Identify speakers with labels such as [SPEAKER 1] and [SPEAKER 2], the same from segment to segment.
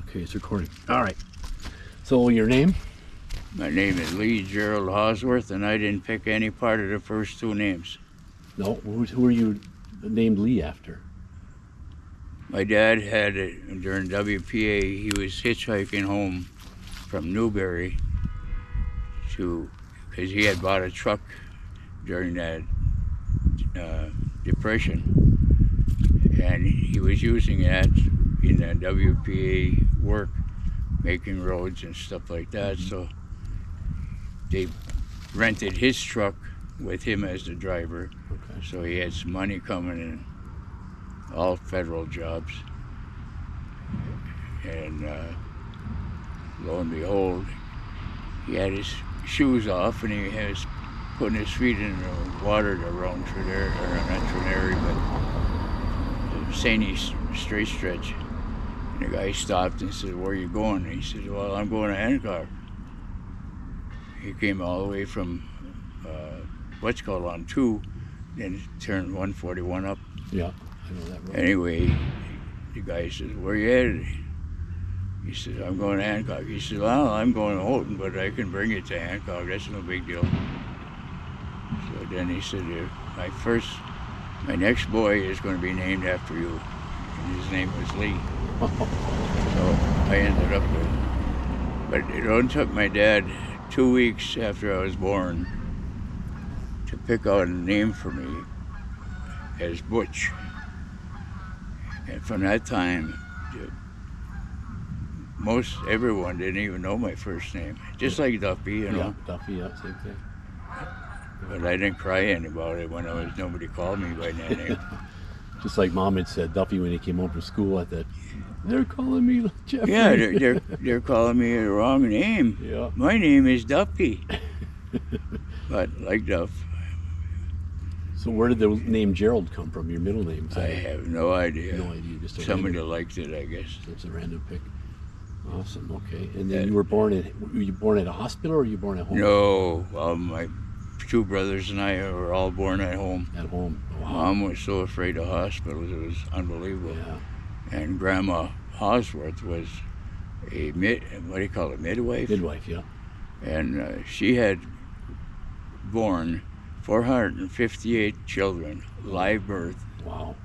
[SPEAKER 1] Okay, it's recording. All right. So your name?
[SPEAKER 2] My name is Lee Gerald Hauswirth, and I didn't pick any part of the first two names.
[SPEAKER 1] No. Who are you named Lee after?
[SPEAKER 2] My dad had it during WPA. He was hitchhiking home from Newberry because he had bought a truck during that depression, and he was using that in the WPA work, making roads and stuff like that. So they rented his truck with him as the driver.
[SPEAKER 1] Okay.
[SPEAKER 2] So he had some money coming in, all federal jobs. And lo and behold, he had his shoes off and he was putting his feet in the water around Trinary, or not Trinary, but Sandy straight stretch. And the guy stopped and said, "Where are you going?" And he said, "Well, I'm going to Hancock." He came all the way from what's called on 2, then turned 141 up.
[SPEAKER 1] Yeah, I know that road.
[SPEAKER 2] Anyway, the guy says, "Where you headed?" He says, "I'm going to Hancock." He said, "Well, I'm going to Houghton, but I can bring you to Hancock. That's no big deal." So then he said, my next boy is going to be named after you." And his name was Lee. So I ended up with, but it only took my dad 2 weeks after I was born to pick out a name for me as Butch. And from that time, most everyone didn't even know my first name. Just like Duffy, you know.
[SPEAKER 1] Yeah, Duffy, yeah, same thing.
[SPEAKER 2] But I didn't cry any about it when nobody called me by that name.
[SPEAKER 1] Just like Mom had said, Duffy, when he came home from school, I thought, they're calling me Jeffrey.
[SPEAKER 2] Yeah, they're calling me the wrong name.
[SPEAKER 1] Yeah.
[SPEAKER 2] My name is Duffy. But like Duff.
[SPEAKER 1] So where did the name Gerald come from, your middle name?
[SPEAKER 2] I have no idea.
[SPEAKER 1] No idea. Just a
[SPEAKER 2] Somebody
[SPEAKER 1] random,
[SPEAKER 2] liked it, I guess.
[SPEAKER 1] it's a random pick. Awesome, okay. And then you were born at a hospital or were you born at home?
[SPEAKER 2] No, my 2 brothers and I were all born at home.
[SPEAKER 1] At home. Wow.
[SPEAKER 2] Mom was so afraid of hospitals, it was unbelievable.
[SPEAKER 1] Yeah.
[SPEAKER 2] And Grandma Hauswirth was a midwife?
[SPEAKER 1] Midwife, yeah.
[SPEAKER 2] And she had born 458 children, live birth,
[SPEAKER 1] Wow.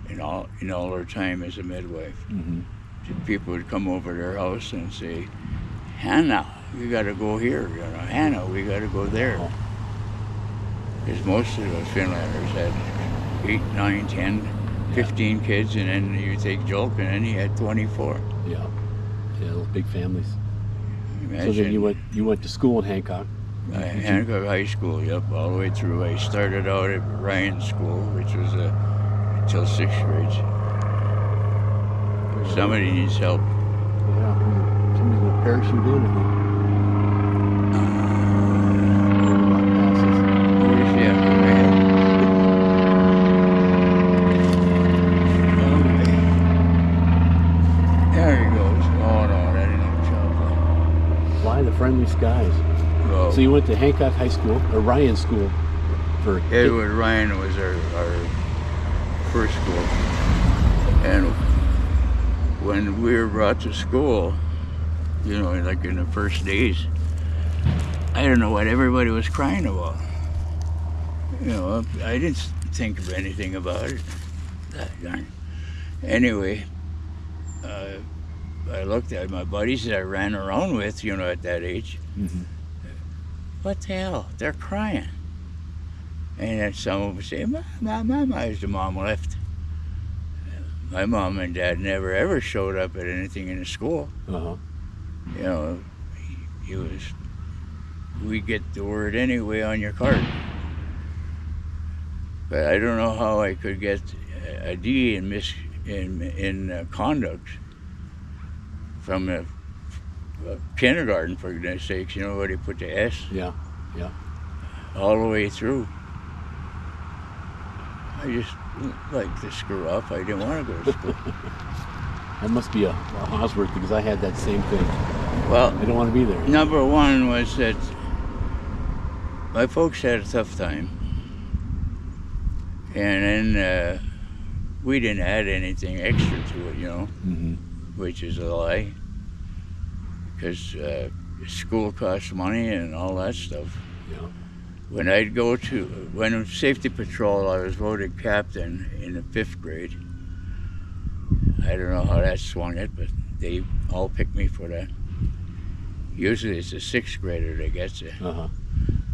[SPEAKER 2] in all her time as a midwife.
[SPEAKER 1] Mm-hmm.
[SPEAKER 2] People would come over to her house and say, "Hannah, we got to go here. You know, Hannah, we got to go there."
[SPEAKER 1] Wow.
[SPEAKER 2] Because most of the Finlanders had 8, 9, 10, 15 kids, and then you take Julk, and then he had 24.
[SPEAKER 1] Yeah. Yeah, those big families.
[SPEAKER 2] Imagine.
[SPEAKER 1] So then you went to school in Hancock.
[SPEAKER 2] Hancock High School, yep, all the way through. I started out at Ryan School, which was until 6th grade. Somebody needs help.
[SPEAKER 1] Yeah. Somebody's gonna parachute in, I think.
[SPEAKER 2] There he goes. Oh no, that ain't no
[SPEAKER 1] Fly the friendly skies.
[SPEAKER 2] trouble.
[SPEAKER 1] So you went to Hancock High School, or Ryan School, for
[SPEAKER 2] Edward Ryan was our first school. And when we were brought to school, you know, like in the first days, I don't know what everybody was crying about. You know, I didn't think of anything about it. Anyway, I looked at my buddies that I ran around with, you know, at that age.
[SPEAKER 1] Mm-hmm.
[SPEAKER 2] What the hell? They're crying. And then someone would say, Mama, as the mom left. My mom and dad never ever showed up at anything in the school.
[SPEAKER 1] Uh-huh.
[SPEAKER 2] You know, we get the word anyway on your card. But I don't know how I could get a D in conduct from a kindergarten, for goodness sakes. You know what, he put the S
[SPEAKER 1] Yeah, yeah.
[SPEAKER 2] all the way through. I just like to screw up. I didn't want to go to school.
[SPEAKER 1] That must be a Hauswirth, because I had that same thing.
[SPEAKER 2] Well,
[SPEAKER 1] I don't want to be there.
[SPEAKER 2] number one was that my folks had a tough time. And then we didn't add anything extra to it, you know,
[SPEAKER 1] Mm-hmm.
[SPEAKER 2] which is a lie. because school costs money and all that stuff.
[SPEAKER 1] Yeah.
[SPEAKER 2] When safety patrol, I was voted captain in the 5th grade. I don't know how that swung it, but they all picked me for that. Usually it's a 6th grader that gets it.
[SPEAKER 1] Uh-huh.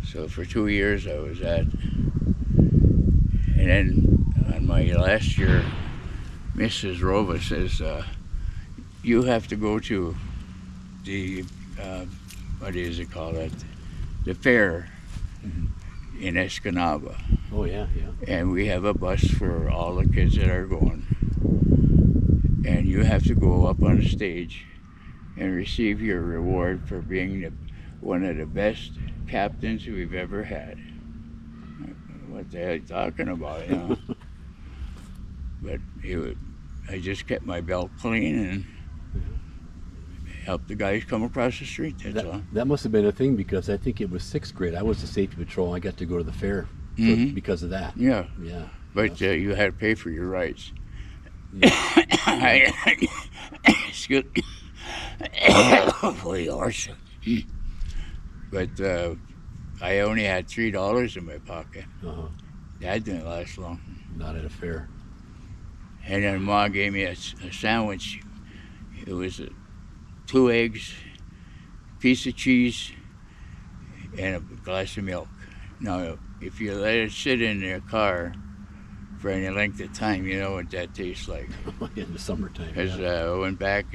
[SPEAKER 2] So for 2 years I was that. And then on my last year, Mrs. Rova says, you have to go to the, what is it called? The fair in Escanaba.
[SPEAKER 1] Oh, yeah, yeah.
[SPEAKER 2] And we have a bus for all the kids that are going. And you have to go up on the stage and receive your reward for being one of the best captains we've ever had. What the hell are you talking about, you know? But I just kept my belt clean and helped the guys come across the street, that's all.
[SPEAKER 1] That must have been a thing, because I think it was 6th grade. I was the safety patrol. I got to go to the fair because of that.
[SPEAKER 2] Yeah.
[SPEAKER 1] Yeah.
[SPEAKER 2] But you had to pay for your rights.
[SPEAKER 1] Yeah.
[SPEAKER 2] Excuse me. For yours. But I only had $3 in my pocket.
[SPEAKER 1] Uh-huh.
[SPEAKER 2] That didn't last long.
[SPEAKER 1] Not at a fair.
[SPEAKER 2] And then Ma gave me a sandwich. It was 2 eggs, piece of cheese, and a glass of milk. Now, if you let it sit in your car for any length of time, you know what that tastes like.
[SPEAKER 1] In the summertime.
[SPEAKER 2] Because
[SPEAKER 1] Yeah.
[SPEAKER 2] I went back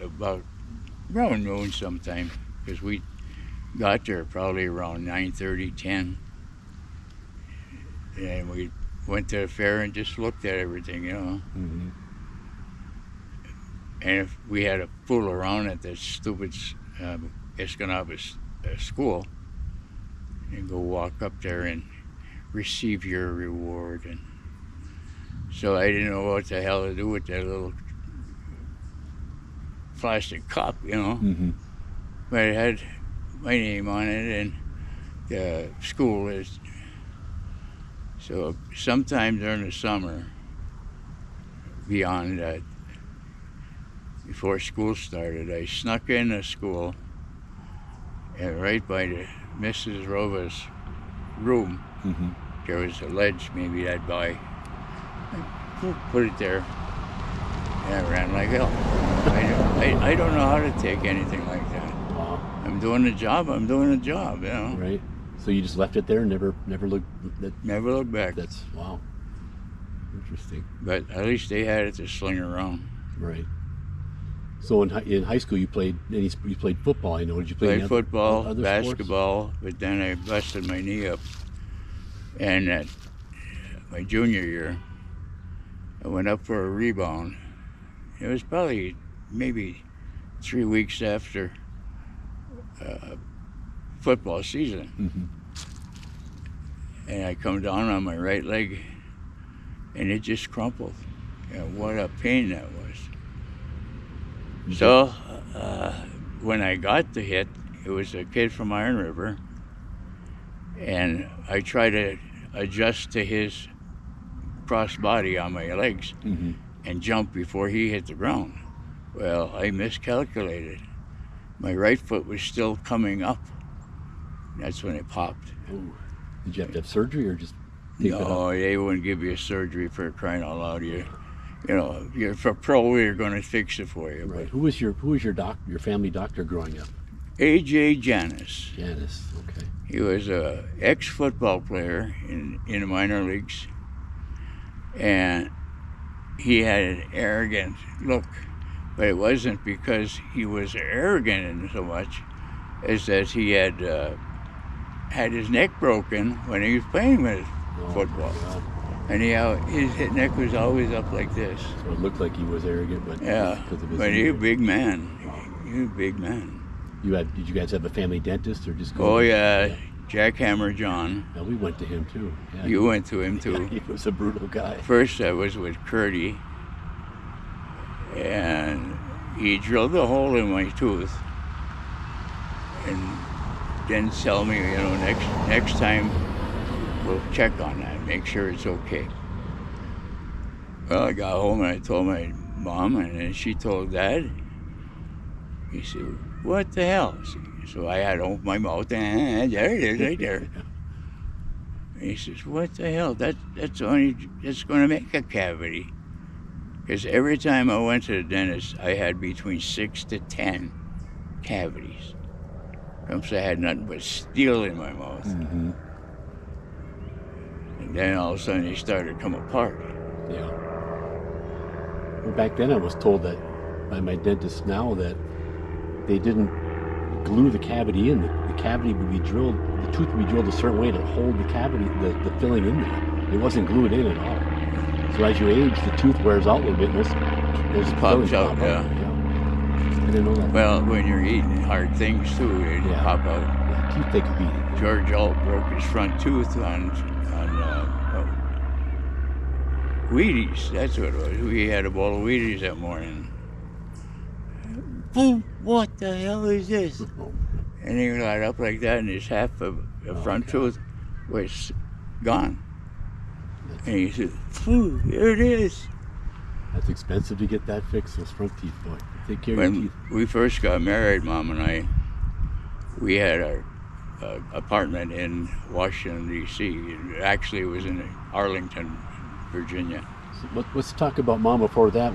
[SPEAKER 2] about around noon sometime, because we got there probably around 9:30, 10. And we went to the fair and just looked at everything, you know.
[SPEAKER 1] Mm-hmm.
[SPEAKER 2] And if we had to fool around at that stupid Escanaba school and go walk up there and receive your reward. And so I didn't know what the hell to do with that little plastic cup, you know.
[SPEAKER 1] Mm-hmm.
[SPEAKER 2] But it had my name on it and the school is. So sometime during the summer, beyond that, before school started, I snuck in the school, and right by the Mrs. Rova's room, there was a ledge maybe I'd buy. I put it there, and I ran like hell. I don't know how to take anything like that.
[SPEAKER 1] Wow.
[SPEAKER 2] I'm doing the job, you know.
[SPEAKER 1] Right. So you just left it there and never looked.
[SPEAKER 2] Never looked back.
[SPEAKER 1] That's wow. Interesting.
[SPEAKER 2] But at least they had it to sling around.
[SPEAKER 1] Right. So in high school you played football. I know. Did you play
[SPEAKER 2] Played football,
[SPEAKER 1] other
[SPEAKER 2] basketball,
[SPEAKER 1] sports?
[SPEAKER 2] but then I busted my knee up. And at my junior year, I went up for a rebound. It was probably maybe 3 weeks after football season. And I come down on my right leg, and it just crumpled. And what a pain that was. So when I got the hit, it was a kid from Iron River, and I tried to adjust to his cross body on my legs and jump before he hit the ground. Well, I miscalculated. My right foot was still coming up. That's when it popped.
[SPEAKER 1] Ooh. Did you have to have surgery or just tape it
[SPEAKER 2] No,
[SPEAKER 1] up?
[SPEAKER 2] they wouldn't give you a surgery for crying out loud. You know, you're for pro, we're going to fix it for you.
[SPEAKER 1] Right. Who was your family doctor growing up?
[SPEAKER 2] A.J. Janis.
[SPEAKER 1] Janice. Okay.
[SPEAKER 2] He was a ex-football player in the minor leagues, and he had an arrogant look, but it wasn't because he was arrogant in so much as that he had his neck broken when he was playing with football.
[SPEAKER 1] God.
[SPEAKER 2] And his neck was always up like this.
[SPEAKER 1] So it looked like he was arrogant, but
[SPEAKER 2] Yeah,
[SPEAKER 1] because of his
[SPEAKER 2] but he was a
[SPEAKER 1] injury.
[SPEAKER 2] big man. He was a big man.
[SPEAKER 1] Did you guys have a family dentist or just go?
[SPEAKER 2] Oh yeah, Jackhammer John.
[SPEAKER 1] No, we went to him too. Yeah,
[SPEAKER 2] You went to him too.
[SPEAKER 1] He was a brutal guy.
[SPEAKER 2] First I was with Curdy, and he drilled a hole in my tooth and then tell me, you know, next time we'll check on that, make sure it's okay. Well, I got home and I told my mom, and then she told Dad. He said, what the hell? So I had to open my mouth, and there it is, right there. And he says, what the hell? That's going to make a cavity. Because every time I went to the dentist, I had between 6 to 10 cavities. Because I had nothing but steel in my mouth.
[SPEAKER 1] Mm-hmm.
[SPEAKER 2] And then all of a sudden they started to come apart.
[SPEAKER 1] Yeah. Well, back then I was told that by my dentist now that they didn't glue the cavity in. The cavity would be drilled, the tooth would be drilled a certain way to hold the cavity, the filling in there. It wasn't glued in at all. So as you age, the tooth wears out a little bit and there's
[SPEAKER 2] Pops out,
[SPEAKER 1] yeah. I didn't know that.
[SPEAKER 2] Well, when you're eating hard things too, they pop out.
[SPEAKER 1] Yeah, teeth take a beating.
[SPEAKER 2] George Alt broke his front tooth on Wheaties. That's what it was. We had a bowl of Wheaties that morning. Boom! What the hell is this? And he got up like that, and his half of the front tooth was gone. And he said, "Phew, here it is."
[SPEAKER 1] That's expensive to get that fixed, those front teeth, boy. Take care of your
[SPEAKER 2] When
[SPEAKER 1] teeth.
[SPEAKER 2] we first got married, Mom and I, we had our apartment in Washington, D.C. It actually was in Arlington, Virginia.
[SPEAKER 1] So let's talk about Mom before that.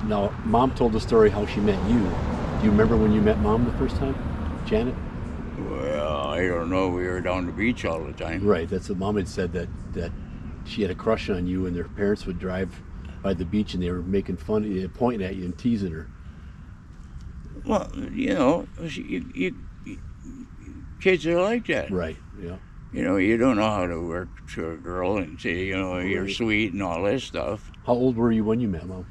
[SPEAKER 1] Now, Mom told the story how she met you. Do you remember when you met Mom the first time, Janet?
[SPEAKER 2] Well, I don't know. We were down the beach all the time.
[SPEAKER 1] Right. That's what Mom had said, that she had a crush on you, and their parents would drive by the beach and they were making fun, pointing at you and teasing her.
[SPEAKER 2] Well, you know, kids are like that.
[SPEAKER 1] Right. Yeah.
[SPEAKER 2] You know, you don't know how to work to a girl and say, you know, you're sweet and all this stuff.
[SPEAKER 1] How old were you when you met Mom?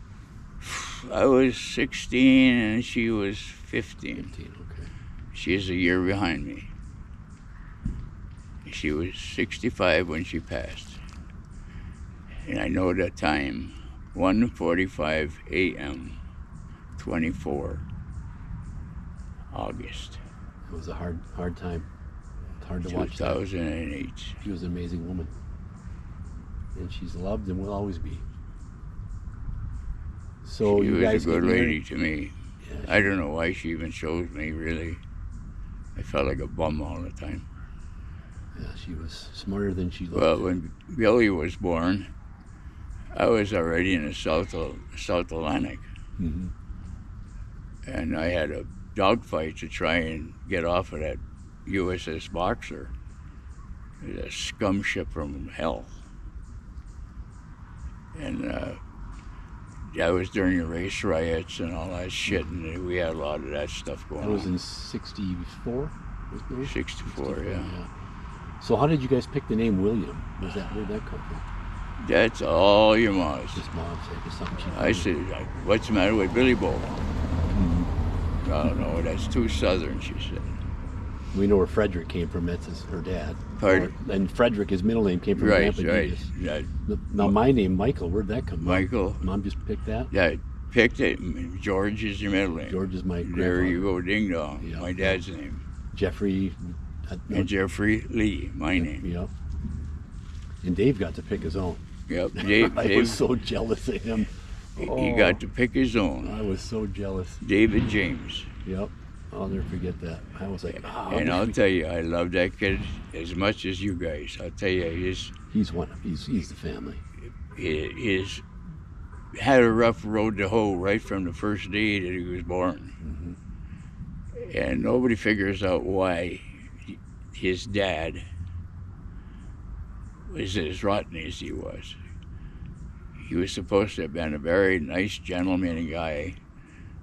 [SPEAKER 2] I was 16 and she was 15.
[SPEAKER 1] 15. Okay.
[SPEAKER 2] She's a year behind me. She was 65 when she passed. And I know that time, 1:45 a.m., 24 August.
[SPEAKER 1] It was a hard time. It's hard to watch that.
[SPEAKER 2] 2008.
[SPEAKER 1] She was an amazing woman. And she's loved and will always be. So
[SPEAKER 2] She
[SPEAKER 1] you
[SPEAKER 2] was
[SPEAKER 1] guys
[SPEAKER 2] a good
[SPEAKER 1] get
[SPEAKER 2] lady
[SPEAKER 1] married?
[SPEAKER 2] to me.
[SPEAKER 1] Yeah,
[SPEAKER 2] I don't know why she even chose me, really. I felt like a bum all the time.
[SPEAKER 1] Yeah, she was smarter than she looked.
[SPEAKER 2] Well, when Billy was born, I was already in the South Atlantic.
[SPEAKER 1] Mm-hmm.
[SPEAKER 2] And I had a dogfight to try and get off of that USS Boxer. It was a scum ship from hell. And that was during the race riots and all that shit, and we had a lot of that stuff going on.
[SPEAKER 1] That was in 64?
[SPEAKER 2] 64, yeah.
[SPEAKER 1] So how did you guys pick the name William? Where'd that come from?
[SPEAKER 2] That's all your mom's.
[SPEAKER 1] Just Mom said, just something she
[SPEAKER 2] I said, what's the matter with Billy Bowl?
[SPEAKER 1] Mm-hmm.
[SPEAKER 2] Oh, no, that's too southern, she said.
[SPEAKER 1] We know where Frederick came from. That's her dad.
[SPEAKER 2] Pardon?
[SPEAKER 1] And Frederick, his middle name, came from
[SPEAKER 2] Right,
[SPEAKER 1] Grandpa
[SPEAKER 2] right.
[SPEAKER 1] Davis.
[SPEAKER 2] Yeah,
[SPEAKER 1] Now my name, Michael, where'd that come from?
[SPEAKER 2] Michael.
[SPEAKER 1] Mom just picked that?
[SPEAKER 2] Yeah, picked it. George is your middle name.
[SPEAKER 1] George is my
[SPEAKER 2] There
[SPEAKER 1] grandfather.
[SPEAKER 2] you go, ding dong.
[SPEAKER 1] Yeah.
[SPEAKER 2] My dad's name.
[SPEAKER 1] Jeffrey.
[SPEAKER 2] And Jeffrey Lee, my name.
[SPEAKER 1] Yep. And Dave got to pick his own.
[SPEAKER 2] Yep, Dave.
[SPEAKER 1] I was so jealous of him.
[SPEAKER 2] He got to pick his own.
[SPEAKER 1] I was so jealous.
[SPEAKER 2] David James.
[SPEAKER 1] Yep. I'll never forget that. I was like,
[SPEAKER 2] And I'll tell you, I love that kid as much as you guys. I'll tell you,
[SPEAKER 1] he's the family.
[SPEAKER 2] He's had a rough road to hoe right from the first day that he was born.
[SPEAKER 1] Mm-hmm.
[SPEAKER 2] And nobody figures out why his dad was as rotten as he was. He was supposed to have been a very nice, gentlemanly guy,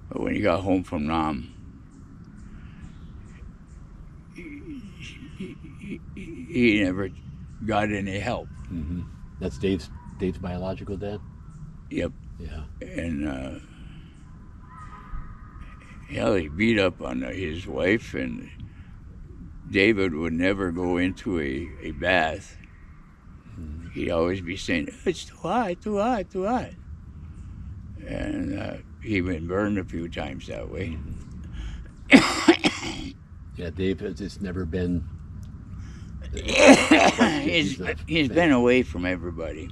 [SPEAKER 2] but when he got home from Nam, he never got any help.
[SPEAKER 1] Mm-hmm. That's Dave's biological dad?
[SPEAKER 2] Yep.
[SPEAKER 1] Yeah.
[SPEAKER 2] And he beat up on his wife, and David would never go into a bath.
[SPEAKER 1] Mm-hmm.
[SPEAKER 2] He'd always be saying, "It's too hot, too hot, too hot." And he'd been burned a few times that way.
[SPEAKER 1] Mm-hmm. Yeah, Dave has just never been.
[SPEAKER 2] He's been away from everybody.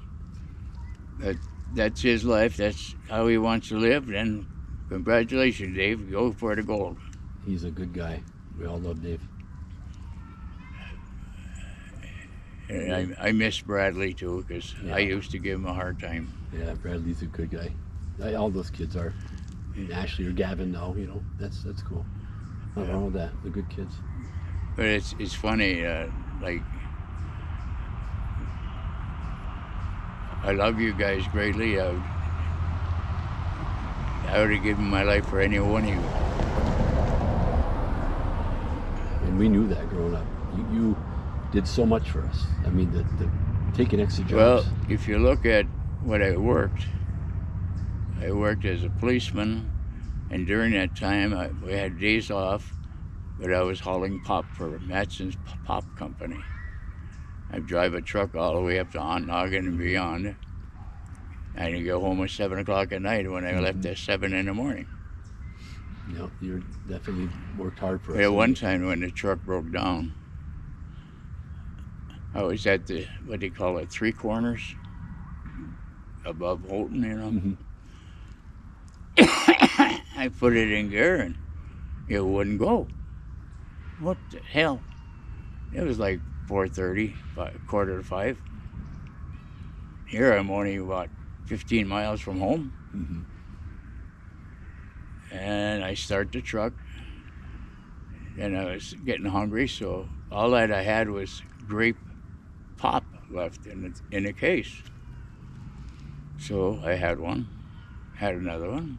[SPEAKER 2] That's his life. That's how he wants to live. Then, congratulations, Dave. Go for the gold.
[SPEAKER 1] He's a good guy. We all love Dave.
[SPEAKER 2] And I miss Bradley too, because
[SPEAKER 1] Yeah.
[SPEAKER 2] I used to give him a hard time.
[SPEAKER 1] Yeah, Bradley's a good guy. All those kids are. And Ashley or Gavin now, that's cool. Nothing wrong with that. They're good kids.
[SPEAKER 2] But it's funny, like, I love you guys greatly. I would have given my life for any one of you.
[SPEAKER 1] And we knew that growing up. You did so much for us. I mean, the taking extra
[SPEAKER 2] Well,
[SPEAKER 1] jobs.
[SPEAKER 2] if you look at what I worked as a policeman, and during that time we had days off, but I was hauling pop for Matson's Pop Company. I'd drive a truck all the way up to Ontonagon and beyond, and I'd go home at 7 o'clock at night when I left at 7 in the morning.
[SPEAKER 1] You definitely worked hard for us.
[SPEAKER 2] At one time when the truck broke down, I was at the, what do you call it, Three Corners above Holton,
[SPEAKER 1] Mhm.
[SPEAKER 2] I put it in gear and it wouldn't go. What the hell? It was like 4:30, 4:45. Here I'm only about 15 miles from home.
[SPEAKER 1] Mhm.
[SPEAKER 2] And I start the truck, and I was getting hungry, so all that I had was grape pop left in a case. So I had one, had another one,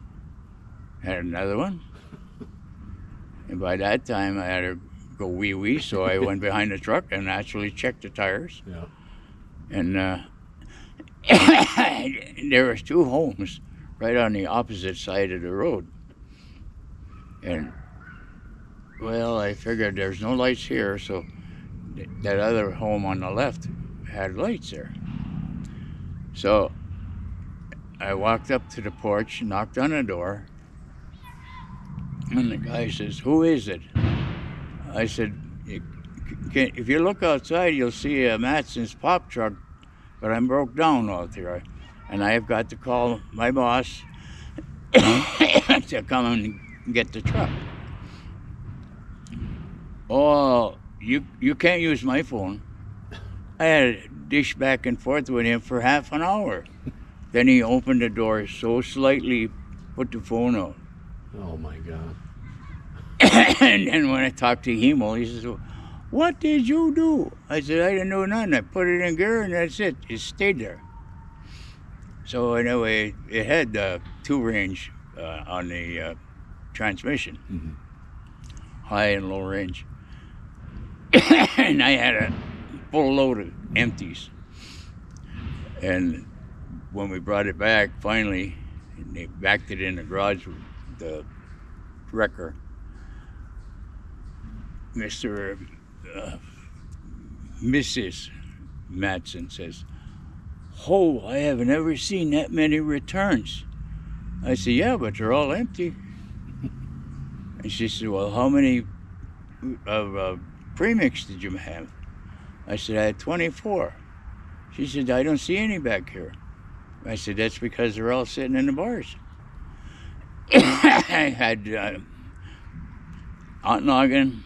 [SPEAKER 2] had another one, and by that time I had to go wee-wee, so I went behind the truck and actually checked the tires.
[SPEAKER 1] Yeah.
[SPEAKER 2] And there was two homes right on the opposite side of the road. And, well, I figured there's no lights here, so that other home on the left had lights there. So I walked up to the porch, knocked on the door, and the guy says, "Who is it?" I said, "If you look outside, you'll see a Matson's pop truck, but I'm broke down out there, and I have got to call my boss to come and get the truck." "Oh, you can't use my phone." I had to dish back and forth with him for half an hour. Then he opened the door so slightly, put the phone out.
[SPEAKER 1] Oh my God.
[SPEAKER 2] And then when I talked to Hemo, he says, "What did you do?" I said, "I didn't do nothing. I put it in gear and that's it. It stayed there." So anyway, it had 2-range on the transmission,
[SPEAKER 1] Mhm.
[SPEAKER 2] high and low range. And I had a full load of empties. And when we brought it back, finally, and they backed it in the garage with the wrecker, Mrs. Matson says, "Oh, I haven't ever seen that many returns." I said, "Yeah, but they're all empty." And she said, "Well, how many premix did you have?" I said, "I had 24. She said, "I don't see any back here." I said, "That's because they're all sitting in the bars." I had Ontonagon,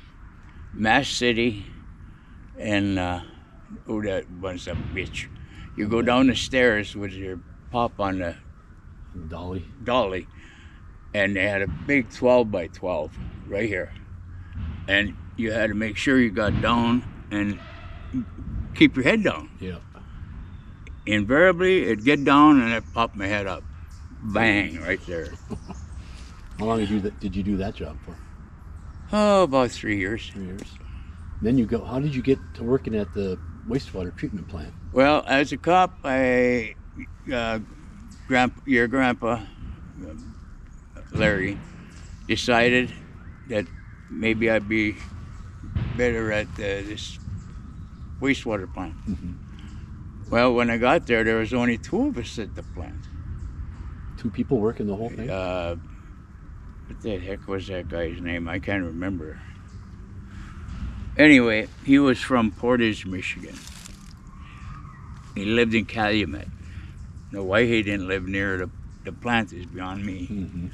[SPEAKER 2] Mass City, and that was a bitch. You go down the stairs with your pop on the dolly, and they had a big 12 by 12 right here. And you had to make sure you got down and keep your head down.
[SPEAKER 1] Yeah.
[SPEAKER 2] Invariably, it'd get down and I'd pop my head up. Bang, right there.
[SPEAKER 1] How long did you do that job for?
[SPEAKER 2] Oh, about 3 years.
[SPEAKER 1] 3 years. Then you go. How did you get to working at the wastewater treatment plant?
[SPEAKER 2] Well, as a cop, your grandpa, Larry, decided that maybe I'd be better at this wastewater plant.
[SPEAKER 1] Mm-hmm.
[SPEAKER 2] Well, when I got there was only 2 of us at the plant.
[SPEAKER 1] 2 people working the whole thing?
[SPEAKER 2] What the heck was that guy's name? I can't remember. Anyway, he was from Portage, Michigan. He lived in Calumet. Now, why he didn't live near the plant is beyond me.
[SPEAKER 1] Mm-hmm.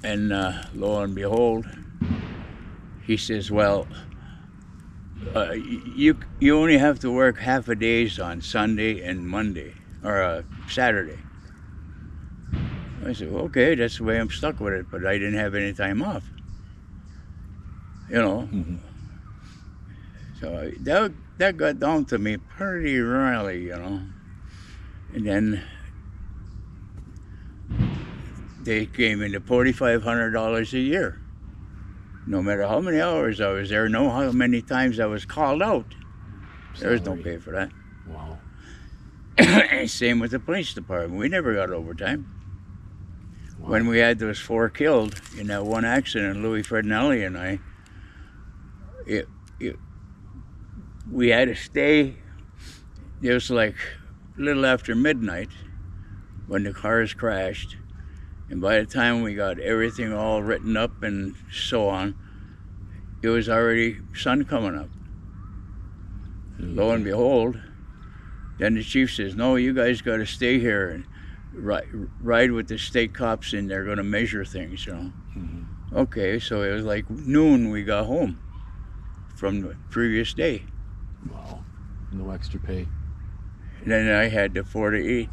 [SPEAKER 2] And lo and behold, he says, well, you only have to work half a days on Sunday and Monday, or Saturday. I said, well, okay, that's the way I'm stuck with it, but I didn't have any time off. You know, so that got down to me pretty rarely, you know. And then they gave me the $4,500 a year. No matter how many hours I was there, no how many times I was called out. There was no pay for that.
[SPEAKER 1] Wow.
[SPEAKER 2] Same with the police department. We never got overtime.
[SPEAKER 1] Wow.
[SPEAKER 2] When we had those 4 killed in that one accident, Louis Fredinelli and I, we had to stay. It was like a little after midnight when the cars crashed. And by the time we got everything all written up and so on, it was already sun coming up. And lo and behold, then the chief says, no, you guys got to stay here and ride with the state cops, and they're going to measure things, you know. Okay, so it was like noon we got home from the previous day.
[SPEAKER 1] Wow. No extra pay.
[SPEAKER 2] And then I had the 4 to 8.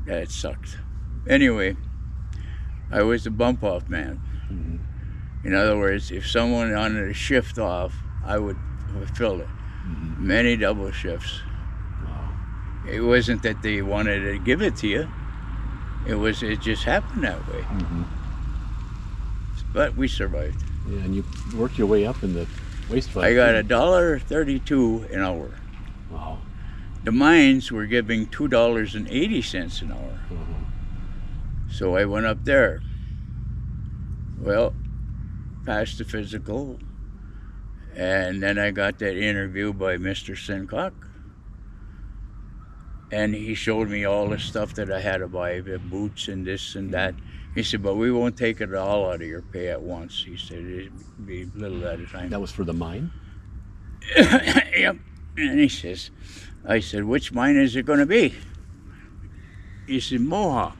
[SPEAKER 2] That sucked. Anyway, I was the bump off man. In other words, if someone wanted a shift off, I would fill it. Many double shifts.
[SPEAKER 1] Wow.
[SPEAKER 2] It wasn't that they wanted to give it to you. It just happened that way. But we survived.
[SPEAKER 1] Yeah, and you worked your way up in the waste fund.
[SPEAKER 2] I got $1.32 an hour.
[SPEAKER 1] Wow.
[SPEAKER 2] The mines were giving $2.80 an hour. So I went up there. Well, passed the physical, and then I got that interview by Mr. Sincock, and he showed me all the stuff that I had to buy, the boots and this and that. He said, but we won't take it all out of your pay at once. He said it'd be little at a time.
[SPEAKER 1] That was for the mine?
[SPEAKER 2] Yep. And he says, I said, which mine is it going to be? He said, Mohawk.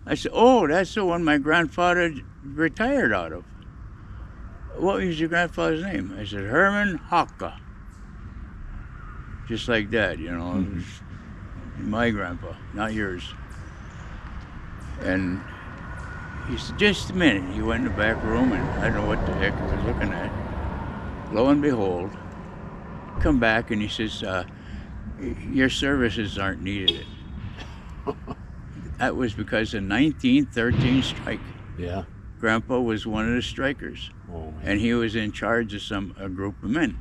[SPEAKER 2] I said, oh, that's the one my grandfather retired out of. What was your grandfather's name? I said, Herman Hocka. Just like that, you know. It was my grandpa, not yours. And he said, just a minute. He went in the back room, and I don't know what the heck he was looking at. Lo and behold, come back, and he says, your services aren't needed. That was because of 1913 strike.
[SPEAKER 1] Yeah.
[SPEAKER 2] Grandpa was one of the strikers, and he was in charge of a group of men.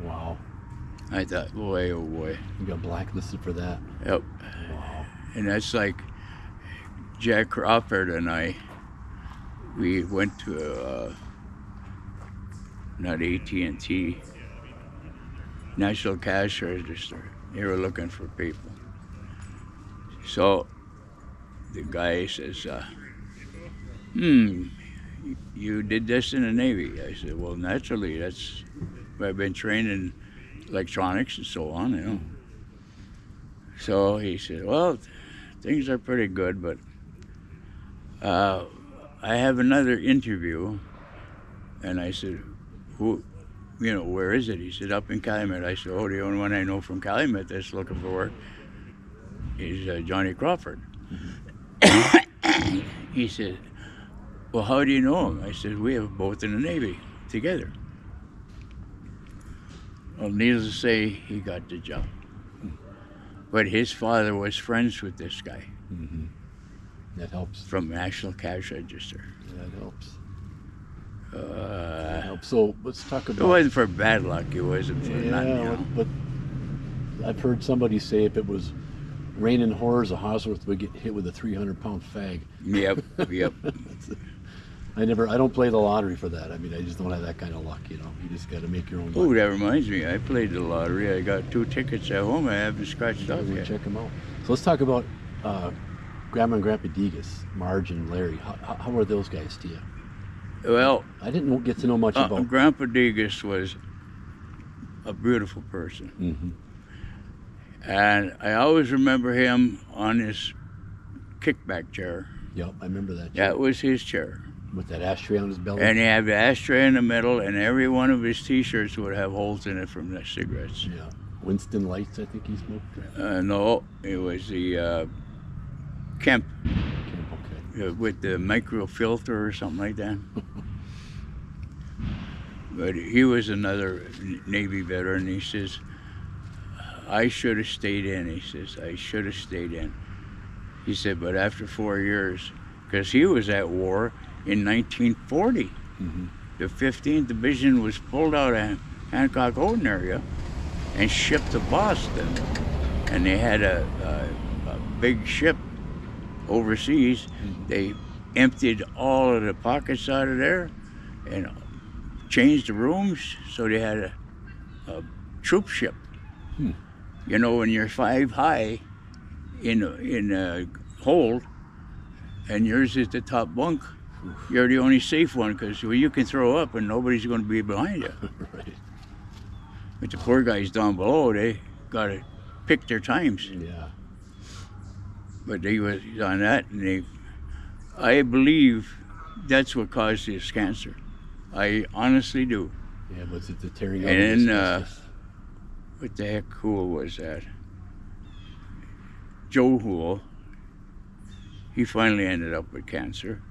[SPEAKER 1] Wow.
[SPEAKER 2] I thought, boy, oh boy.
[SPEAKER 1] You got blacklisted for that.
[SPEAKER 2] Yep.
[SPEAKER 1] Wow.
[SPEAKER 2] And that's like Jack Crawford and I, we went to, not AT&T, National Cash Register. They were looking for people. So the guy says, you did this in the Navy. I said, well, naturally, I've been trained in electronics and so on, you know. So he said, well, things are pretty good, but I have another interview. And I said, where is it? He said, up in Calumet. I said, oh, the only one I know from Calumet that's looking for work is Johnny Crawford. He said, well, how do you know him? I said, we have both in the Navy together. Well, needless to say, he got the job. But his father was friends with this guy.
[SPEAKER 1] That helps.
[SPEAKER 2] From National Cash Register.
[SPEAKER 1] That helps. That helps. So let's talk about...
[SPEAKER 2] It wasn't for bad luck. It wasn't for nothing, you know.
[SPEAKER 1] But I've heard somebody say if it was raining horrors, a Hauswirth would get hit with a 300-pound fag.
[SPEAKER 2] Yep.
[SPEAKER 1] I don't play the lottery for that. I mean, I just don't have that kind of luck, you know. You just got to make your own luck.
[SPEAKER 2] Oh, that reminds me. I played the lottery. I got 2 tickets at home. I haven't scratched off
[SPEAKER 1] We'll
[SPEAKER 2] yet.
[SPEAKER 1] check them out. So let's talk about Grandma and Grandpa Degas, Marge and Larry. How were those guys to you?
[SPEAKER 2] Well,
[SPEAKER 1] I didn't get to know much about...
[SPEAKER 2] Grandpa Degas was a beautiful person. And I always remember him on his kickback chair.
[SPEAKER 1] Yep, I remember that chair.
[SPEAKER 2] That was his chair.
[SPEAKER 1] With that ashtray on his belly.
[SPEAKER 2] And he had the ashtray in the middle, and every one of his T-shirts would have holes in it from the cigarettes.
[SPEAKER 1] Yeah. Winston Lights, I think he smoked.
[SPEAKER 2] No, it was the Kemp
[SPEAKER 1] Okay.
[SPEAKER 2] with the micro filter or something like that. But he was another Navy veteran. He says, I should have stayed in. He says, I should have stayed in. He said, but after 4 years, because he was at war in 1940.
[SPEAKER 1] Mm-hmm.
[SPEAKER 2] The 15th Division was pulled out of Hancock-Houghton area and shipped to Boston. And they had a big ship overseas.
[SPEAKER 1] Mm-hmm.
[SPEAKER 2] They emptied all of the pockets out of there and changed the rooms, so they had a troop ship. You know, when you're 5 high in a hold and yours is the top bunk, you're the only safe one, because you can throw up and nobody's going to be behind you.
[SPEAKER 1] Right.
[SPEAKER 2] But the poor guys down below, they got to pick their times.
[SPEAKER 1] Yeah.
[SPEAKER 2] But they was on that, and I believe that's what caused his cancer. I honestly do.
[SPEAKER 1] Yeah, was it the tearing out
[SPEAKER 2] And
[SPEAKER 1] of asbestos?
[SPEAKER 2] what the heck Hool was that? Joe Hool. He finally ended up with cancer.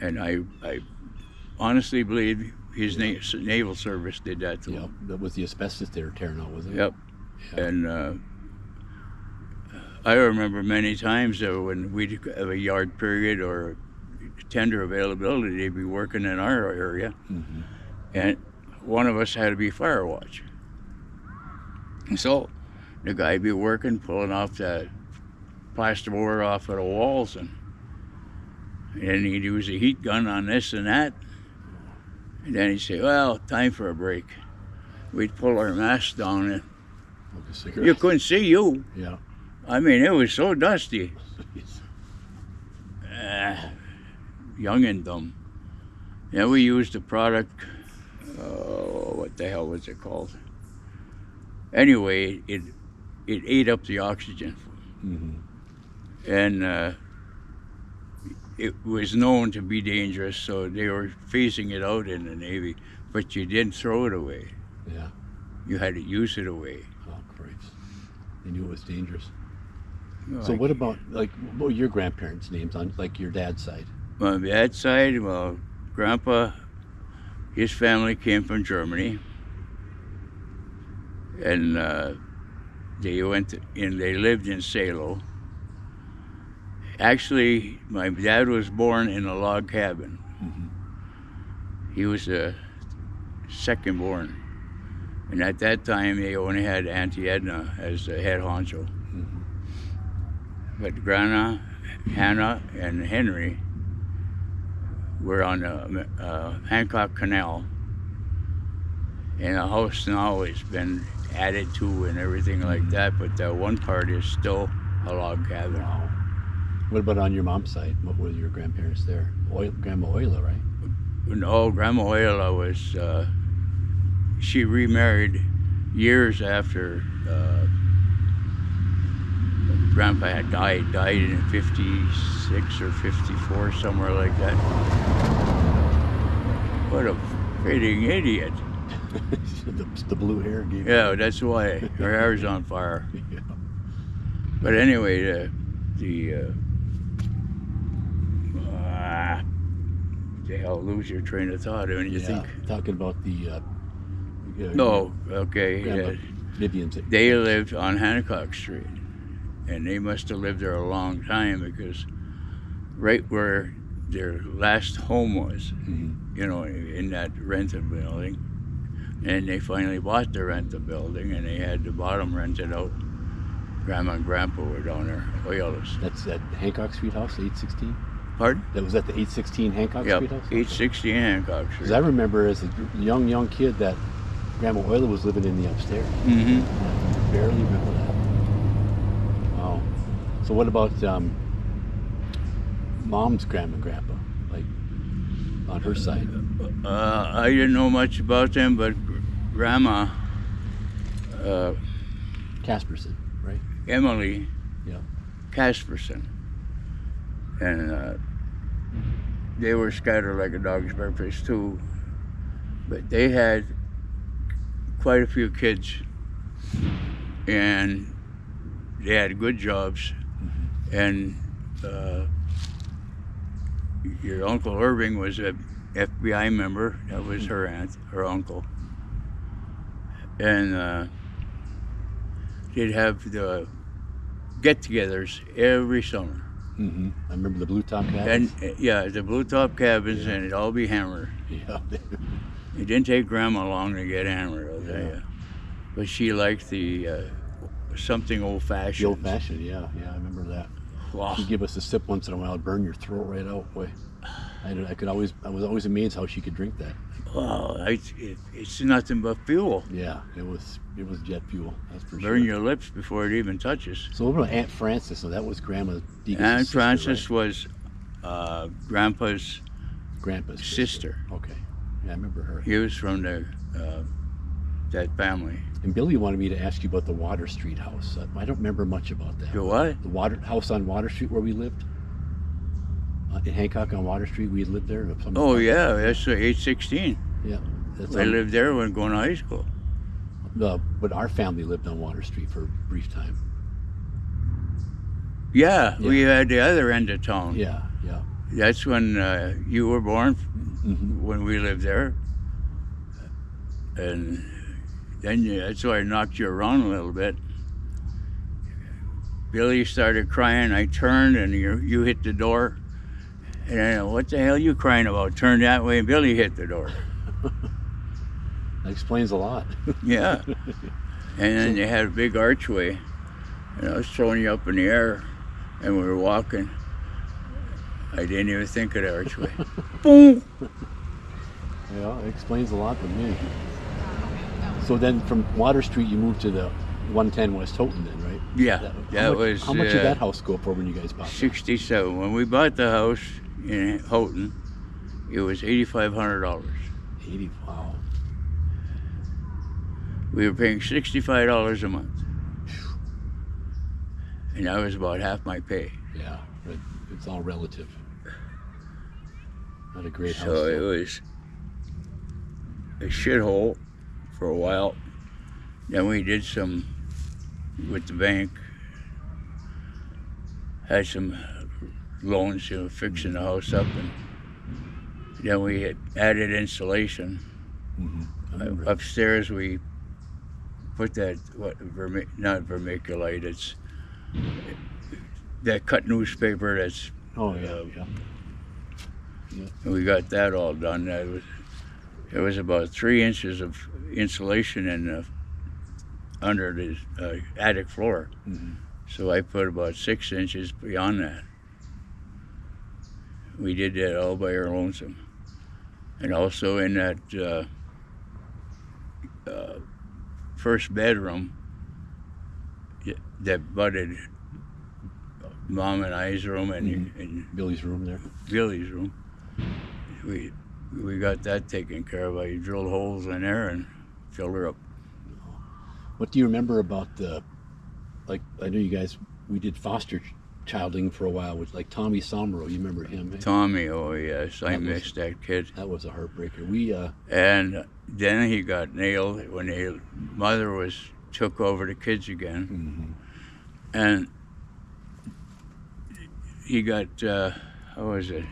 [SPEAKER 2] And I honestly believe his naval service did that to
[SPEAKER 1] Yep,
[SPEAKER 2] him.
[SPEAKER 1] that was the asbestos they were tearing out, wasn't it?
[SPEAKER 2] Yep.
[SPEAKER 1] Yeah.
[SPEAKER 2] And I remember many times that when we'd have a yard period or tender availability, they'd be working in our area,
[SPEAKER 1] Mm-hmm.
[SPEAKER 2] and one of us had to be fire watch. And so the guy'd be working, pulling off that plasterboard off of the walls, and he'd use a heat gun on this and that. And then he'd say, well, time for a break. We'd pull our masks down, and
[SPEAKER 1] Smoke a cigarette.
[SPEAKER 2] you couldn't see you.
[SPEAKER 1] Yeah.
[SPEAKER 2] I mean, it was so dusty. Young and dumb. Yeah, we used a product, what the hell was it called? Anyway, it ate up the oxygen.
[SPEAKER 1] Mm-hmm.
[SPEAKER 2] And it was known to be dangerous, so they were phasing it out in the Navy, but you didn't throw it away.
[SPEAKER 1] Yeah.
[SPEAKER 2] You had to use it away.
[SPEAKER 1] Oh, Christ. They knew it was dangerous.
[SPEAKER 2] You know,
[SPEAKER 1] So what about, like, what were your grandparents' names on, like, your dad's side?
[SPEAKER 2] My dad's side, well, Grandpa, his family came from Germany, and they lived in Salo. Actually, my dad was born in a log cabin.
[SPEAKER 1] Mm-hmm.
[SPEAKER 2] He was the second born, and at that time they only had Auntie Edna as the head honcho.
[SPEAKER 1] Mm-hmm.
[SPEAKER 2] But Grandma, Hannah, and Henry were on the Hancock Canal, and the house now has been added to and everything like that, but that one part is still a log cabin.
[SPEAKER 1] Wow. What about on your mom's side? What were your grandparents there? Grandma Oila, right?
[SPEAKER 2] No, Grandma Oila was, she remarried years after Grandpa had died in 56 or 54, somewhere like that. What a fitting idiot.
[SPEAKER 1] the blue hair gave
[SPEAKER 2] Yeah, that's why her hair's on fire.
[SPEAKER 1] Yeah.
[SPEAKER 2] But anyway, the hell, lose your train of thought when you think.
[SPEAKER 1] Talking about the
[SPEAKER 2] No, okay.
[SPEAKER 1] Grandpa Vivian's.
[SPEAKER 2] They lived on Hancock Street, and they must have lived there a long time, because right where their last home was,
[SPEAKER 1] Mm-hmm.
[SPEAKER 2] you know, in that rented building, and they finally bought the rented building, and they had the bottom rented out. Grandma and Grandpa were down there, Oilers.
[SPEAKER 1] That's at Hancock Street House, 816?
[SPEAKER 2] Pardon?
[SPEAKER 1] That was at the 816 Hancock
[SPEAKER 2] Yep,
[SPEAKER 1] Street House?
[SPEAKER 2] 860 Hancock
[SPEAKER 1] Because
[SPEAKER 2] Street.
[SPEAKER 1] I remember as a young kid that Grandma Oila was living in the upstairs.
[SPEAKER 2] Mm-hmm.
[SPEAKER 1] I barely remember that. Wow. So what about Mom's grandma and grandpa? Like, on her side?
[SPEAKER 2] I didn't know much about them, but Grandma,
[SPEAKER 1] Casperson, right?
[SPEAKER 2] Emily
[SPEAKER 1] Yeah.
[SPEAKER 2] Casperson, and they were scattered like a dog's breakfast too. But they had quite a few kids, and they had good jobs. And your Uncle Irving was a FBI member. That was her uncle. And they'd have the get-togethers every summer.
[SPEAKER 1] Mm-hmm. I remember the blue top cabins.
[SPEAKER 2] And yeah, the blue top cabins, and it'd all be hammered.
[SPEAKER 1] Yeah.
[SPEAKER 2] It didn't take Grandma long to get hammered, I'll tell you. But she liked the something old-fashioned.
[SPEAKER 1] The old-fashioned, yeah, I remember that.
[SPEAKER 2] Wow.
[SPEAKER 1] She'd give us a sip once in a while, it'd burn your throat right out. Boy, I was always amazed how she could drink that.
[SPEAKER 2] Wow, it's nothing but fuel.
[SPEAKER 1] Yeah, it was jet fuel. That's for sure.
[SPEAKER 2] Burn your lips before it even touches.
[SPEAKER 1] So what about Aunt Frances? So that was Grandma Deacon's
[SPEAKER 2] Aunt
[SPEAKER 1] sister,
[SPEAKER 2] Frances
[SPEAKER 1] right?
[SPEAKER 2] was Grandpa's sister.
[SPEAKER 1] Okay, yeah, I remember her.
[SPEAKER 2] He was from that family.
[SPEAKER 1] And Billy wanted me to ask you about the Water Street house. I don't remember much about that.
[SPEAKER 2] The what?
[SPEAKER 1] The house on Water Street where we lived. In Hancock on Water Street, we had lived there.
[SPEAKER 2] Oh yeah, that's 816.
[SPEAKER 1] Yeah, that's
[SPEAKER 2] I lived there when going to high school.
[SPEAKER 1] But our family lived on Water Street for a brief time.
[SPEAKER 2] Yeah, we had the other end of town.
[SPEAKER 1] Yeah.
[SPEAKER 2] That's when you were born, when we lived there. And then that's why I knocked you around a little bit. Billy started crying. I turned, and you hit the door. And I know, what the hell are you crying about? Turned that way, and Billy hit the door.
[SPEAKER 1] That explains a lot.
[SPEAKER 2] Yeah. And then you had a big archway, and I was throwing you up in the air, and we were walking. I didn't even think of the archway. Boom!
[SPEAKER 1] Yeah, it explains a lot to me. So then from Water Street, you moved to the 110 West Houghton then, right?
[SPEAKER 2] Yeah,
[SPEAKER 1] How much did that house go for when you guys bought it?
[SPEAKER 2] 67. When we bought the house in Houghton, it was $8,500.
[SPEAKER 1] 80, wow.
[SPEAKER 2] We were paying $65 a month. And that was about half my pay.
[SPEAKER 1] Yeah, but it's all relative. Not a great house.
[SPEAKER 2] So it was a shithole for a while. Then we did some with the bank, had some loans, fixing the house up, and then we had added insulation. Upstairs we put that, not vermiculite, it's that cut newspaper that's,
[SPEAKER 1] yeah.
[SPEAKER 2] and we got that all done. It was about 3 inches of insulation in under the attic floor. So I put about 6 inches beyond that. We did that all by our lonesome. And also in that first bedroom that butted Mom and I's room and
[SPEAKER 1] Billy's room there.
[SPEAKER 2] Billy's room, we got that taken care of. I drilled holes in there and filled her up.
[SPEAKER 1] What do you remember about I know you guys, we did foster childing for a while with like Tommy Somro. You remember him? Eh?
[SPEAKER 2] Tommy, oh yes, I missed that kid.
[SPEAKER 1] That was a heartbreaker.
[SPEAKER 2] And then he got nailed when his mother took over the kids again. And he got, how was it?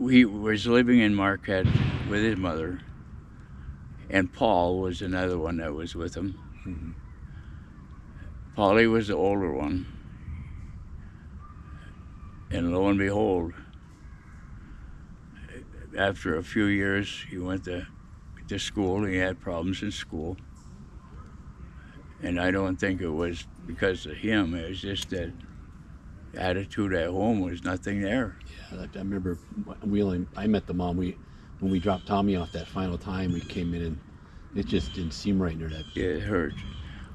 [SPEAKER 2] He was living in Marquette with his mother, and Paul was another one that was with him. Paulie was the older one, and lo and behold, after a few years, he went to school. He had problems in school, and I don't think it was because of him. It was just that attitude at home was nothing there.
[SPEAKER 1] Yeah, I remember I met the mom. When we dropped Tommy off that final time, we came in and it just didn't seem right near that.
[SPEAKER 2] Yeah, it hurt.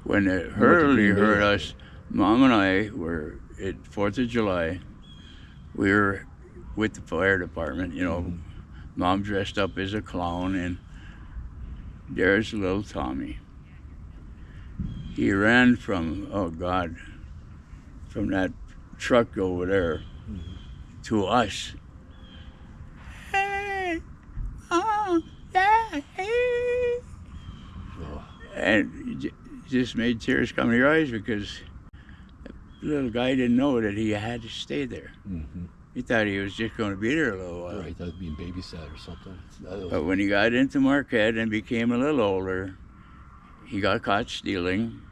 [SPEAKER 2] When it really hurt us, Mom and I were at 4th of July. We were with the fire department, Mom dressed up as a clown, and there's little Tommy. He ran from, from that truck over there to us. Hey, oh, yeah, hey.
[SPEAKER 1] Oh,
[SPEAKER 2] And it just made tears come to your eyes because the little guy didn't know that he had to stay there.
[SPEAKER 1] mm-hmm.
[SPEAKER 2] He thought he was just going to be there a little while.
[SPEAKER 1] Right, that was being babysat or something.
[SPEAKER 2] But when he got into Marquette and became a little older, he got caught stealing.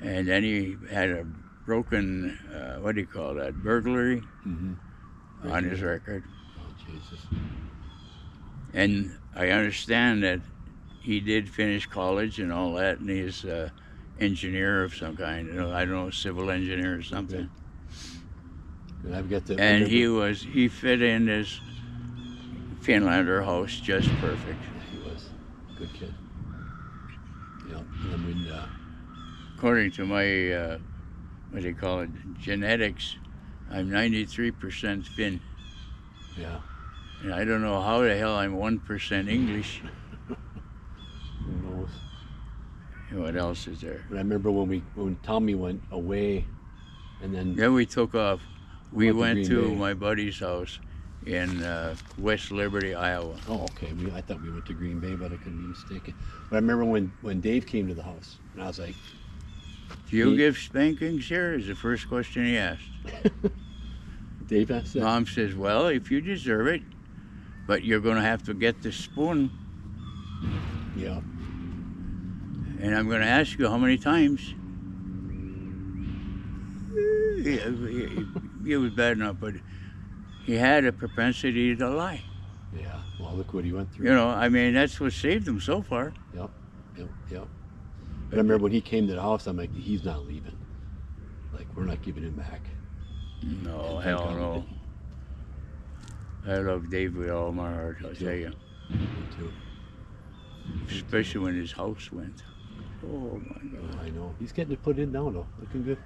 [SPEAKER 2] And then he had a broken, what do you call that, burglary on his record.
[SPEAKER 1] Oh, Jesus.
[SPEAKER 2] And I understand that he did finish college and all that, and he's an engineer of some kind. You know, I don't know, civil engineer or something.
[SPEAKER 1] Okay. And I've got the.
[SPEAKER 2] And he fit in this Finlander house just perfect.
[SPEAKER 1] Yeah, he was a good kid. Yeah, and then when
[SPEAKER 2] According to my, what do you call it, genetics, I'm 93% Finn.
[SPEAKER 1] yeah,
[SPEAKER 2] And I don't know how the hell I'm 1% English.
[SPEAKER 1] who knows?
[SPEAKER 2] And what else is there?
[SPEAKER 1] But I remember when Tommy went away, and then
[SPEAKER 2] Then we took off. We went
[SPEAKER 1] Green
[SPEAKER 2] to
[SPEAKER 1] Bay.
[SPEAKER 2] my buddy's house in West Liberty, Iowa.
[SPEAKER 1] oh, okay. I thought we went to Green Bay, but I could be mistaken. But I remember when Dave came to the house, and I was like,
[SPEAKER 2] Do you
[SPEAKER 1] He-
[SPEAKER 2] give spankings here? Is the first question he asked.
[SPEAKER 1] Dave asked that.
[SPEAKER 2] Mom says, well, if you deserve it, but you're going to have to get the spoon,
[SPEAKER 1] Yeah.
[SPEAKER 2] and I'm going to ask you how many times. He was bad enough, but he had a propensity to lie.
[SPEAKER 1] Yeah. Well, look what he went through.
[SPEAKER 2] You know, I mean, that's what saved him so far.
[SPEAKER 1] Yep. But I remember when he came to the house, I'm like, he's not leaving. Like, we're not giving him back.
[SPEAKER 2] No,
[SPEAKER 1] And thank
[SPEAKER 2] hell
[SPEAKER 1] God we
[SPEAKER 2] no. I love Dave with all my heart, I'll tell you.
[SPEAKER 1] Me too.
[SPEAKER 2] Especially when his house went. Oh my God.
[SPEAKER 1] I know. He's getting it put in now, though. Looking good.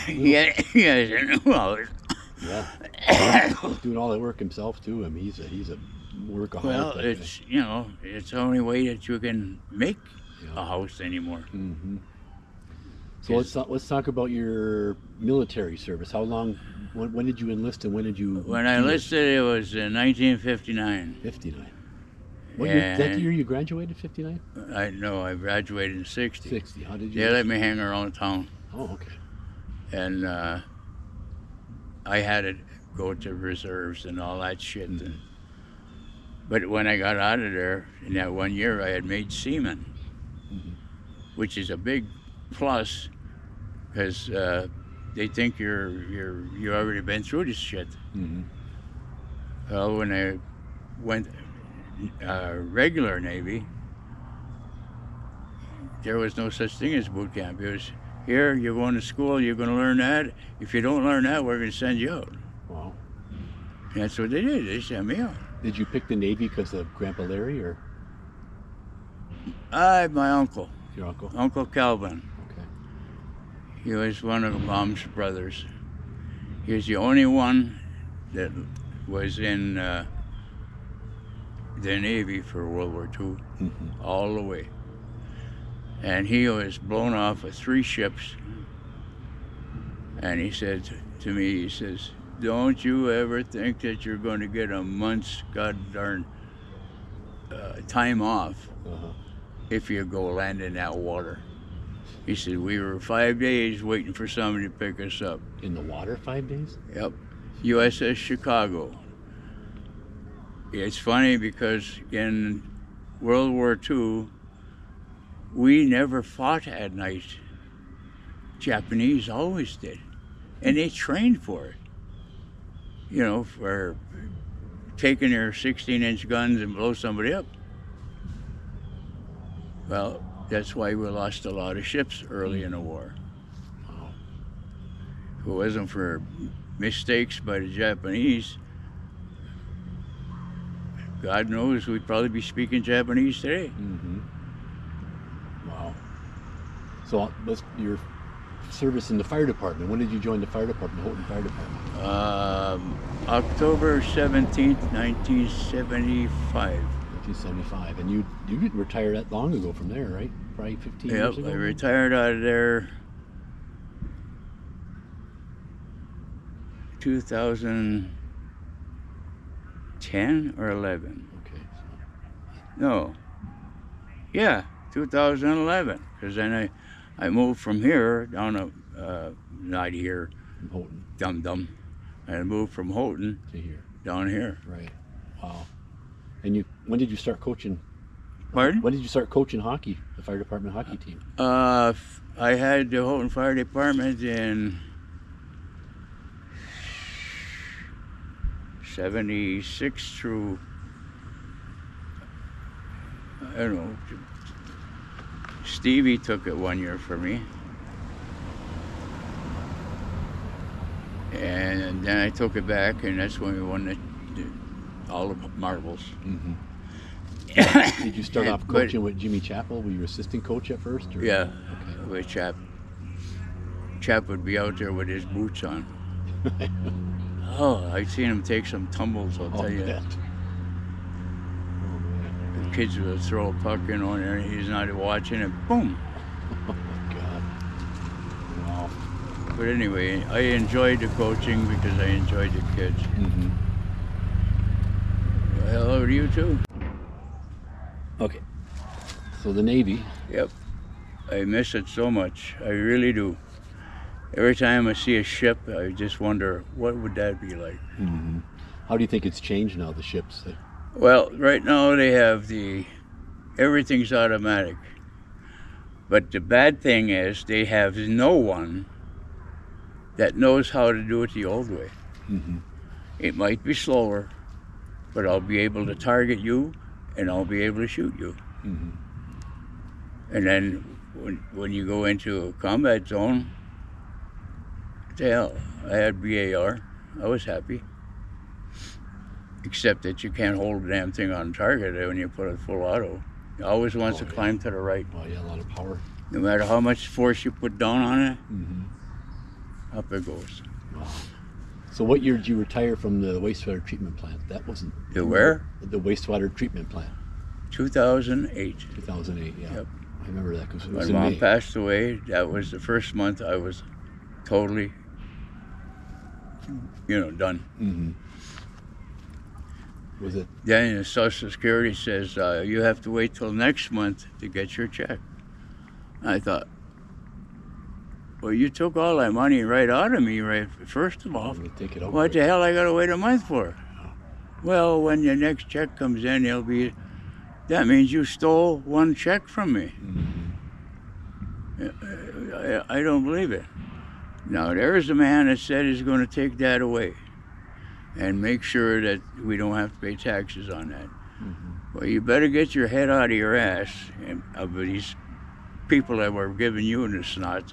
[SPEAKER 2] he has a new house.
[SPEAKER 1] Yeah. He's doing all that work himself too. I mean, he's a workaholic.
[SPEAKER 2] Well,
[SPEAKER 1] that
[SPEAKER 2] it's, you know, it's the only way that you can make
[SPEAKER 1] Yeah.
[SPEAKER 2] a house anymore.
[SPEAKER 1] Mm-hmm. So let's talk about your military service. How long? When did you enlist, and when did you?
[SPEAKER 2] When I enlisted, it was in 1959.
[SPEAKER 1] 59. What year? That year you graduated? 59.
[SPEAKER 2] I know I graduated in 60.
[SPEAKER 1] 60. How did you?
[SPEAKER 2] They let me hang around town,
[SPEAKER 1] Oh, okay.
[SPEAKER 2] and I had to go to reserves and all that shit. And, but when I got out of there, in that 1 year, I had made seaman, which is a big plus, because they think you already been through this shit.
[SPEAKER 1] Mm-hmm.
[SPEAKER 2] Well, when I went regular Navy, there was no such thing as boot camp. It was, here, you're going to school, you're going to learn that. If you don't learn that, we're going to send you out.
[SPEAKER 1] Wow.
[SPEAKER 2] And that's what they did. They sent me out.
[SPEAKER 1] Did you pick the Navy because of Grandpa Larry or
[SPEAKER 2] My uncle,
[SPEAKER 1] your uncle?
[SPEAKER 2] Uncle Calvin.
[SPEAKER 1] Okay.
[SPEAKER 2] He was one of Mom's brothers. He was the only one that was in the Navy for World War II, all the way. And he was blown off of 3 ships. And he said to me, he says, don't you ever think that you're going to get a month's goddamn time off if you go land in that water. He said, we were 5 days waiting for somebody to pick us up.
[SPEAKER 1] In the water 5 days?
[SPEAKER 2] Yep. USS Chicago. It's funny because in World War II, we never fought at night. Japanese always did. And they trained for it. You know, for taking their 16-inch guns and blow somebody up. Well, that's why we lost a lot of ships early in the war.
[SPEAKER 1] Wow.
[SPEAKER 2] If it wasn't for mistakes by the Japanese, God knows we'd probably be speaking Japanese today.
[SPEAKER 1] Mm-hmm. Wow. So what's your service in the fire department? When did you join the fire department, Houghton Fire Department?
[SPEAKER 2] October 17th, 1975.
[SPEAKER 1] 1975. And you didn't retire that long ago from there, right? probably 15
[SPEAKER 2] Yep,
[SPEAKER 1] years ago.
[SPEAKER 2] I retired out of there 2010 or 11.
[SPEAKER 1] Okay.
[SPEAKER 2] No. Yeah, 2011. Because then I moved from here down to, not here,
[SPEAKER 1] From Houghton
[SPEAKER 2] dum-dum. I moved from Houghton
[SPEAKER 1] to here.
[SPEAKER 2] down here.
[SPEAKER 1] Right. Wow. And when did you start coaching?
[SPEAKER 2] Pardon?
[SPEAKER 1] When did you start coaching hockey, the fire department hockey team?
[SPEAKER 2] I had the Houghton Fire Department in 76 through, I don't know, Stevie took it 1 year for me. And then I took it back, and that's when we won all the marbles.
[SPEAKER 1] Mm-hmm. Did you start off coaching with Jimmy Chappell? Were you assistant coach at first? Or?
[SPEAKER 2] Yeah,
[SPEAKER 1] Okay.
[SPEAKER 2] with Chap. Chap would be out there with his boots on. Oh, I've seen him take some tumbles, I'll tell you.
[SPEAKER 1] Bet. Oh, man.
[SPEAKER 2] The kids would throw a puck in on there, and he's not watching it, boom.
[SPEAKER 1] Oh, my God. Wow.
[SPEAKER 2] But anyway, I enjoyed the coaching because I enjoyed the kids.
[SPEAKER 1] Mm-hmm.
[SPEAKER 2] Hello to you too.
[SPEAKER 1] Okay. So the Navy.
[SPEAKER 2] Yep. I miss it so much. I really do. Every time I see a ship, I just wonder, what would that be like?
[SPEAKER 1] Mm-hmm. How do you think it's changed now, the ships?
[SPEAKER 2] Well, right now they have everything's automatic. But the bad thing is they have no one that knows how to do it the old way.
[SPEAKER 1] Mm-hmm.
[SPEAKER 2] It might be slower, but I'll be able to target you and I'll be able to shoot you.
[SPEAKER 1] Mm-hmm.
[SPEAKER 2] And then when you go into a combat zone, what the hell, I had BAR, I was happy. Except that you can't hold the damn thing on target when you put it full auto. It always wants to climb to the right.
[SPEAKER 1] Oh, yeah, a lot of power.
[SPEAKER 2] No matter how much force you put down on it,
[SPEAKER 1] Mm-hmm.
[SPEAKER 2] up it goes.
[SPEAKER 1] Wow. So what year did you retire from the wastewater treatment plant? That wasn't...
[SPEAKER 2] The where?
[SPEAKER 1] The wastewater treatment plant.
[SPEAKER 2] 2008.
[SPEAKER 1] 2008, yeah.
[SPEAKER 2] Yep.
[SPEAKER 1] I remember that because it was
[SPEAKER 2] When
[SPEAKER 1] in
[SPEAKER 2] Mom
[SPEAKER 1] May.
[SPEAKER 2] passed away, that was the first month I was totally, done.
[SPEAKER 1] Mm-hmm. Was it?
[SPEAKER 2] Then the Social Security says, you have to wait till next month to get your check. I thought, well, you took all that money right out of me, right, first of all.
[SPEAKER 1] Take it over.
[SPEAKER 2] What the hell I gotta wait a month for? Well, when your next check comes in, that means you stole one check from me.
[SPEAKER 1] Mm-hmm.
[SPEAKER 2] I don't believe it. Now, there's a man that said he's going to take that away and make sure that we don't have to pay taxes on that.
[SPEAKER 1] Mm-hmm.
[SPEAKER 2] Well, you better get your head out of your ass of these people that were giving you the snot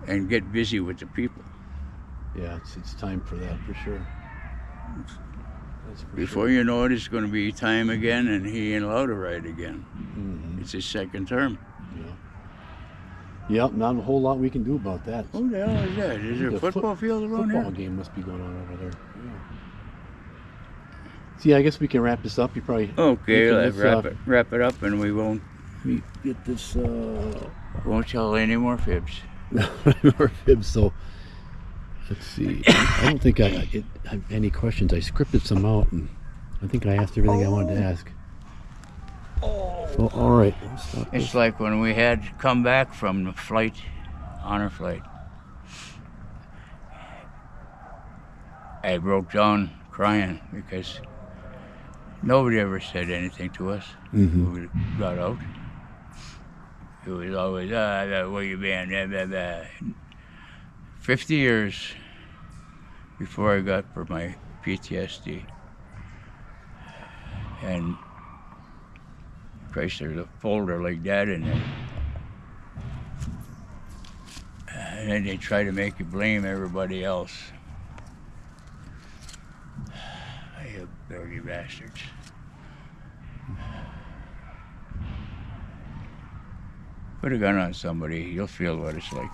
[SPEAKER 2] and get busy with the people.
[SPEAKER 1] Yeah, it's time for that, for sure. That's for
[SPEAKER 2] Before
[SPEAKER 1] sure.
[SPEAKER 2] you know it, it's going to be time again, and he ain't allowed to ride again.
[SPEAKER 1] Mm-hmm.
[SPEAKER 2] It's his second term.
[SPEAKER 1] Yeah. Yeah, not a whole lot we can do about that.
[SPEAKER 2] Who the hell is that? Is there a football field around
[SPEAKER 1] Football
[SPEAKER 2] here?
[SPEAKER 1] game must be going on over there. Yeah. See, I guess we can wrap this up. You probably...
[SPEAKER 2] Okay,
[SPEAKER 1] let's,
[SPEAKER 2] let's wrap it up, and we won't
[SPEAKER 1] get this...
[SPEAKER 2] won't tell any more fibs.
[SPEAKER 1] Or fibs, so... Let's see. I don't think I have any questions. I scripted some out, and I think I asked everything I wanted to ask. Well, all right. We'll stop
[SPEAKER 2] It's
[SPEAKER 1] this.
[SPEAKER 2] like when we had come back from the flight, honor flight. I broke down crying because nobody ever said anything to us
[SPEAKER 1] Mhm.
[SPEAKER 2] when we got out. It was always, where you been, blah, blah, blah. 50 years before I got for my PTSD. And Christ, there's a folder like that in there. And then they try to make you blame everybody else. You dirty bastards. Put a gun on somebody, you'll feel what it's like.